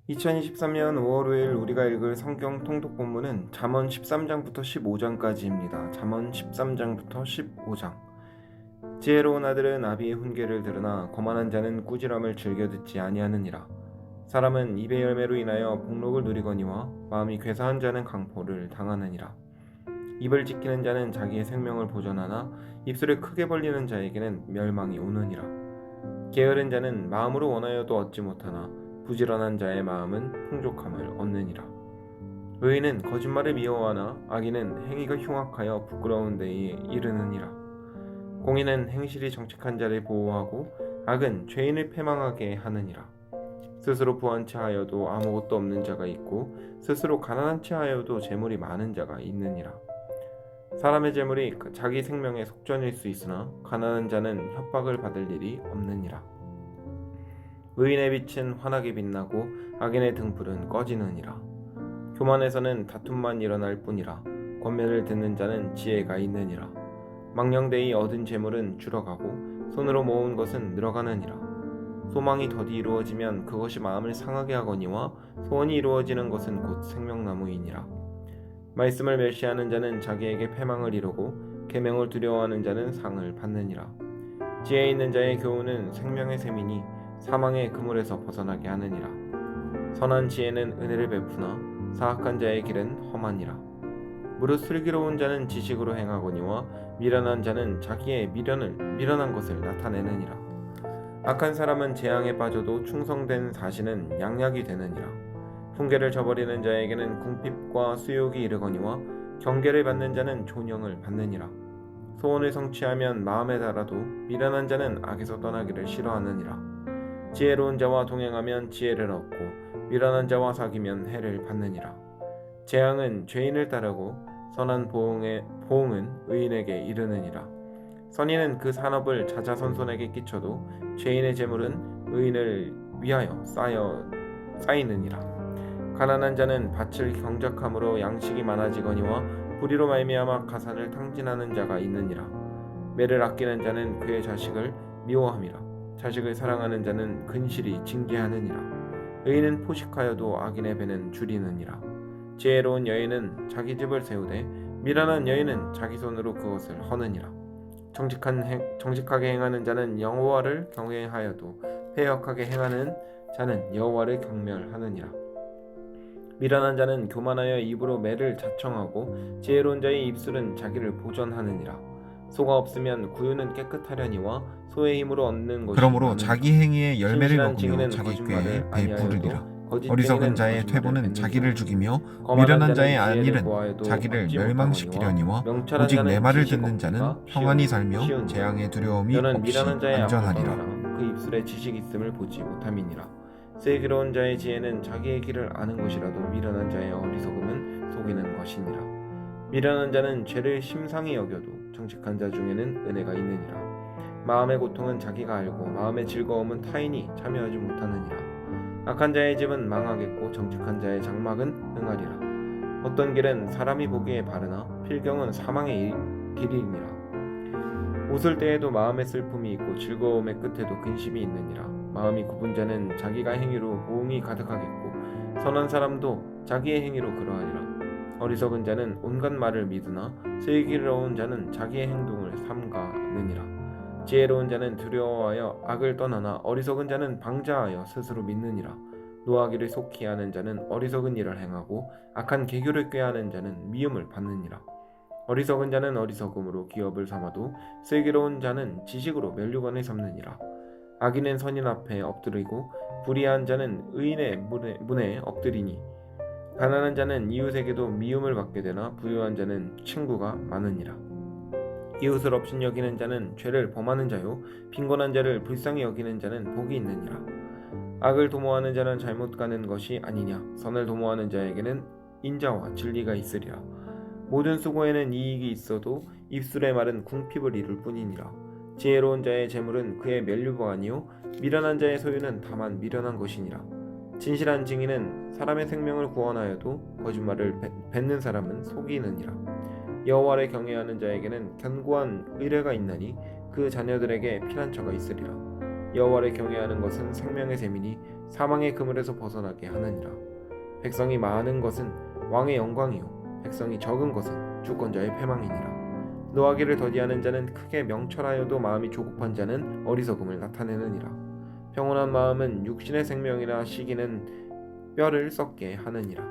2023년 5월 5일 우리가 읽을 성경 통독 본문은 잠언 13장부터 15장까지입니다. 잠언 13장부터 15장. 지혜로운 아들은 아비의 훈계를 들으나 거만한 자는 꾸지람을 즐겨 듣지 아니하느니라. 사람은 입의 열매로 인하여 복록을 누리거니와 마음이 괴사한 자는 강포를 당하느니라. 입을 지키는 자는 자기의 생명을 보존하나 입술을 크게 벌리는 자에게는 멸망이 오느니라. 게으른 자는 마음으로 원하여도 얻지 못하나 부지런한 자의 마음은 풍족함을 얻느니라. 의인은 거짓말을 미워하나 악인은 행위가 흉악하여 부끄러운 데에 이르느니라. 공의는 행실이 정직한 자를 보호하고 악은 죄인을 패망하게 하느니라. 스스로 부한 채 하여도 아무것도 없는 자가 있고 스스로 가난한 채 하여도 재물이 많은 자가 있느니라. 사람의 재물이 자기 생명의 속전일 수 있으나 가난한 자는 협박을 받을 일이 없느니라. 의인의 빛은 환하게 빛나고 악인의 등불은 꺼지느니라. 교만에서는 다툼만 일어날 뿐이라. 권면을 듣는 자는 지혜가 있느니라. 망령되이 얻은 재물은 줄어가고 손으로 모은 것은 늘어가느니라. 소망이 더디 이루어지면 그것이 마음을 상하게 하거니와 소원이 이루어지는 것은 곧 생명나무이니라. 말씀을 멸시하는 자는 자기에게 패망을 이루고 계명을 두려워하는 자는 상을 받느니라. 지혜 있는 자의 교훈은 생명의 샘이니 사망의 그물에서 벗어나게 하느니라. 선한 지혜는 은혜를 베푸나 사악한 자의 길은 험하니라. 무릇 슬기로운 자는 지식으로 행하거니와 미련한 자는 자기의 미련한 것을 나타내느니라. 악한 사람은 재앙에 빠져도 충성된 사신은 양약이 되느니라. 훈계를 저버리는 자에게는 궁핍과 수욕이 이르거니와 경계를 받는 자는 존영을 받느니라. 소원을 성취하면 마음에 달아도 미련한 자는 악에서 떠나기를 싫어하느니라. 지혜로운 자와 동행하면 지혜를 얻고 미련한 자와 사귀면 해를 받느니라. 재앙은 죄인을 따르고 선한 보응은 의인에게 이르느니라. 선인은 그 산업을 자자손손에게 끼쳐도 죄인의 재물은 의인을 위하여 쌓이느니라. 가난한 자는 밭을 경작함으로 양식이 많아지거니와 불의로 말미암아 가산을 탕진하는 자가 있느니라. 매를 아끼는 자는 그의 자식을 미워함이라. 자식을 사랑하는 자는 근실이 징계하느니라. 의인은 포식하여도 악인의 배는 줄이느니라. 지혜로운 여인은 자기 집을 세우되 미련한 여인은 자기 손으로 그것을 허느니라. 정직하게 행하는 자는 여호와를 경외하여도 패역하게 행하는 자는 여호와를 경멸하느니라. 미련한 자는 교만하여 입으로 매를 자청하고 지혜로운 자의 입술은 자기를 보전하느니라. 소가 없으면 구유는 깨끗하려니와 소의 힘으로 얻는 것이 그러므로 많으니라. 자기 행위의 열매를 신실한 먹으며 증인은 자기 거짓말을 꾀에 배부르리라. 아니하여도 거짓 어리석은 증인은 자의 거짓말을 퇴보는 뱉느니라. 자기를 죽이며 거만한 미련한 자의 자는 지혜를 안일은 구하여도 자기를 얻지 멸망시키려니와 못하거니와 명철한 오직 내 자는 말을 지식 듣는 자는 얻기가 평안히 쉬우니라. 살며 재앙의 두려움이 너는 없이 미련한 자의 앞을 안전하리라. 떠나라. 그 입술에 지식 있음을 보지 못함이니라. 슬기로운 자의 지혜는 자기의 길을 아는 것이라도 미련한 자의 어리석음은 속이는 것이니라. 미련한 자는 죄를 심상히 여겨도 정직한 자 중에는 은혜가 있느니라. 마음의 고통은 자기가 알고 마음의 즐거움은 타인이 참여하지 못하느니라. 악한 자의 집은 망하겠고 정직한 자의 장막은 흥하리라. 어떤 길은 사람이 보기에 바르나 필경은 사망의 길이니라. 웃을 때에도 마음의 슬픔이 있고 즐거움의 끝에도 근심이 있느니라. 마음이 굽은 자는 자기가 행위로 보응이 가득하겠고 선한 사람도 자기의 행위로 그러하리라. 어리석은 자는 온갖 말을 믿으나 슬기로운 자는 자기의 행동을 삼가느니라. 지혜로운 자는 두려워하여 악을 떠나나 어리석은 자는 방자하여 스스로 믿느니라. 노하기를 속히 하는 자는 어리석은 일을 행하고 악한 계교를 꾀하는 자는 미움을 받느니라. 어리석은 자는 어리석음으로 기업을 삼아도 슬기로운 자는 지식으로 면류관을 삼느니라. 악인은 선인 앞에 엎드리고 불의한 자는 의인의 문에 엎드리니 가난한 자는 이웃에게도 미움을 받게 되나 부유한 자는 친구가 많으니라. 이웃을 업신여기는 자는 죄를 범하는 자요 빈곤한 자를 불쌍히 여기는 자는 복이 있느니라. 악을 도모하는 자는 잘못 가는 것이 아니냐. 선을 도모하는 자에게는 인자와 진리가 있으리라. 모든 수고에는 이익이 있어도 입술의 말은 궁핍을 이룰 뿐이니라. 지혜로운 자의 재물은 그의 면류가 아니요 미련한 자의 소유는 다만 미련한 것이니라. 진실한 증인은 사람의 생명을 구원하여도 거짓말을 뱉는 사람은 속이느니라. 여호와를 경외하는 자에게는 견고한 의뢰가 있나니 그 자녀들에게 피난처가 있으리라. 여호와를 경외하는 것은 생명의 셈이니 사망의 그물에서 벗어나게 하느니라. 백성이 많은 것은 왕의 영광이요 백성이 적은 것은 주권자의 패망이니라. 노하기를 더디하는 자는 크게 명철하여도 마음이 조급한 자는 어리석음을 나타내느니라. 평온한 마음은 육신의 생명이라 시기는 뼈를 썩게 하느니라.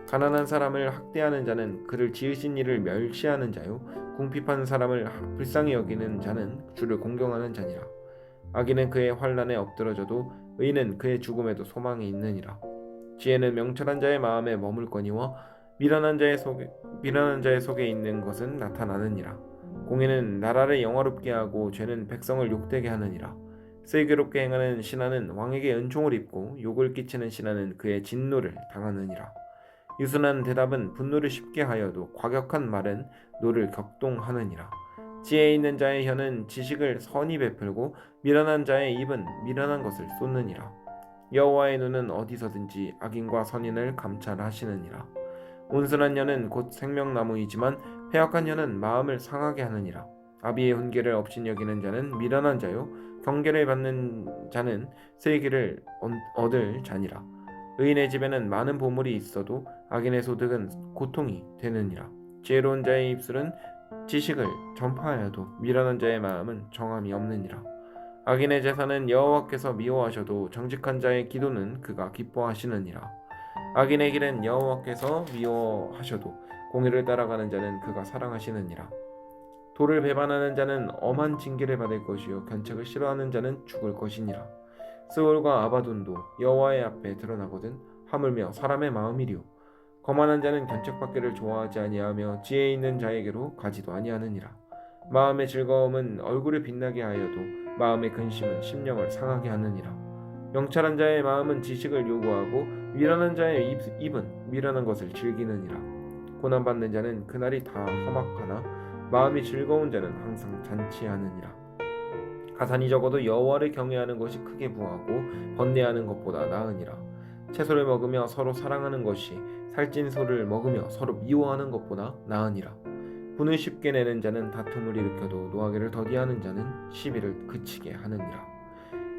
가난한 사람을 학대하는 자는 그를 지으신 이를 멸시하는 자요 궁핍한 사람을 불쌍히 여기는 자는 주를 공경하는 자니라. 악인은 그의 환난에 엎드러져도 의인은 그의 죽음에도 소망이 있느니라. 지혜는 명철한 자의 마음에 머물거니와 미련한 자의 속에 있는 것은 나타나느니라. 공의는 나라를 영화롭게 하고 죄는 백성을 욕되게 하느니라. 슬기롭게 행하는 신하는 왕에게 은총을 입고 욕을 끼치는 신하는 그의 진노를 당하느니라. 유순한 대답은 분노를 쉽게 하여도 과격한 말은 노를 격동하느니라. 지혜 있는 자의 혀는 지식을 선히 베풀고 미련한 자의 입은 미련한 것을 쏟느니라. 여호와의 눈은 어디서든지 악인과 선인을 감찰하시느니라. 온순한 혀는 곧 생명나무이지만 패역한 혀는 마음을 상하게 하느니라. 아비의 훈계를 업신여기는 자는 미련한 자요 경계를 받는 자는 슬기를 얻을 자니라. 의인의 집에는 많은 보물이 있어도 악인의 소득은 고통이 되느니라. 지혜로운 자의 입술은 지식을 전파하여도 미련한 자의 마음은 정함이 없느니라. 악인의 제사는 여호와께서 미워하셔도 정직한 자의 기도는 그가 기뻐하시느니라. 악인의 길은 여호와께서 미워하셔도 공의를 따라가는 자는 그가 사랑하시느니라. 도를 배반하는 자는 엄한 징계를 받을 것이요 견책을 싫어하는 자는 죽을 것이니라. 스올과 아바돈도 여호와의 앞에 드러나거든 하물며 사람의 마음이리요 거만한 자는 견책받기를 좋아하지 아니하며 지혜 있는 자에게로 가지도 아니하느니라. 마음의 즐거움은 얼굴을 빛나게 하여도 마음의 근심은 심령을 상하게 하느니라. 명철한 자의 마음은 지식을 요구하고 미련한 자의 입은 미련한 것을 즐기느니라. 고난받는 자는 그날이 다 험악하나 마음이 즐거운 자는 항상 잔치하느니라. 가산이 적어도 여호와를 경외하는 것이 크게 부하고 번뇌하는 것보다 나으니라. 채소를 먹으며 서로 사랑하는 것이 살찐 소를 먹으며 서로 미워하는 것보다 나으니라. 분을 쉽게 내는 자는 다툼을 일으켜도 노하기를 더디하는 자는 시비를 그치게 하느니라.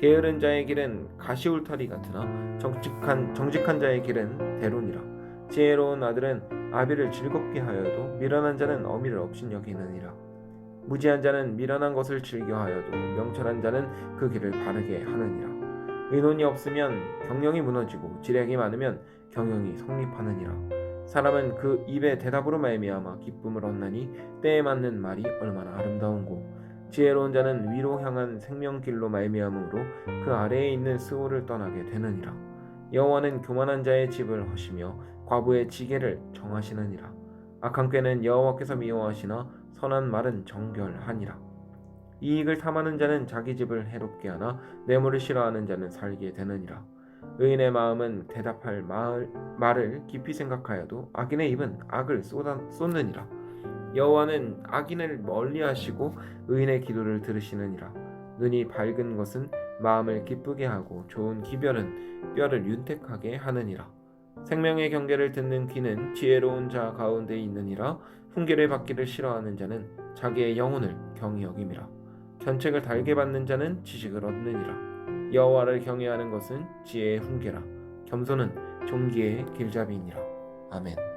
게으른 자의 길은 가시울타리 같으나 정직한 자의 길은 대론이라. 지혜로운 아들은 아비를 즐겁게 하여도 미련한 자는 어미를 업신여기느니라. 무지한 자는 미련한 것을 즐겨하여도 명철한 자는 그 길을 바르게 하느니라. 의논이 없으면 경영이 무너지고 지략이 많으면 경영이 성립하느니라. 사람은 그 입의 대답으로 말미암아 기쁨을 얻나니 때에 맞는 말이 얼마나 아름다운고. 지혜로운 자는 위로 향한 생명길로 말미암으로 그 아래에 있는 스올을 떠나게 되느니라. 여호와는 교만한 자의 집을 허시며 과부의 지게를 정하시느니라. 악한 꾀는 여호와께서 미워하시나 선한 말은 정결하니라. 이익을 탐하는 자는 자기 집을 해롭게 하나 뇌물을 싫어하는 자는 살게 되느니라. 의인의 마음은 대답할 말을 깊이 생각하여도 악인의 입은 악을 쏟느니라. 여호와는 악인을 멀리하시고 의인의 기도를 들으시느니라. 눈이 밝은 것은 마음을 기쁘게 하고 좋은 기별은 뼈를 윤택하게 하느니라. 생명의 경계를 듣는 귀는 지혜로운 자 가운데 있느니라. 훈계를 받기를 싫어하는 자는 자기의 영혼을 경히 여김이라. 견책을 달게 받는 자는 지식을 얻느니라. 여호와를 경외하는 것은 지혜의 훈계라. 겸손은 존귀의 길잡이니라. 아멘.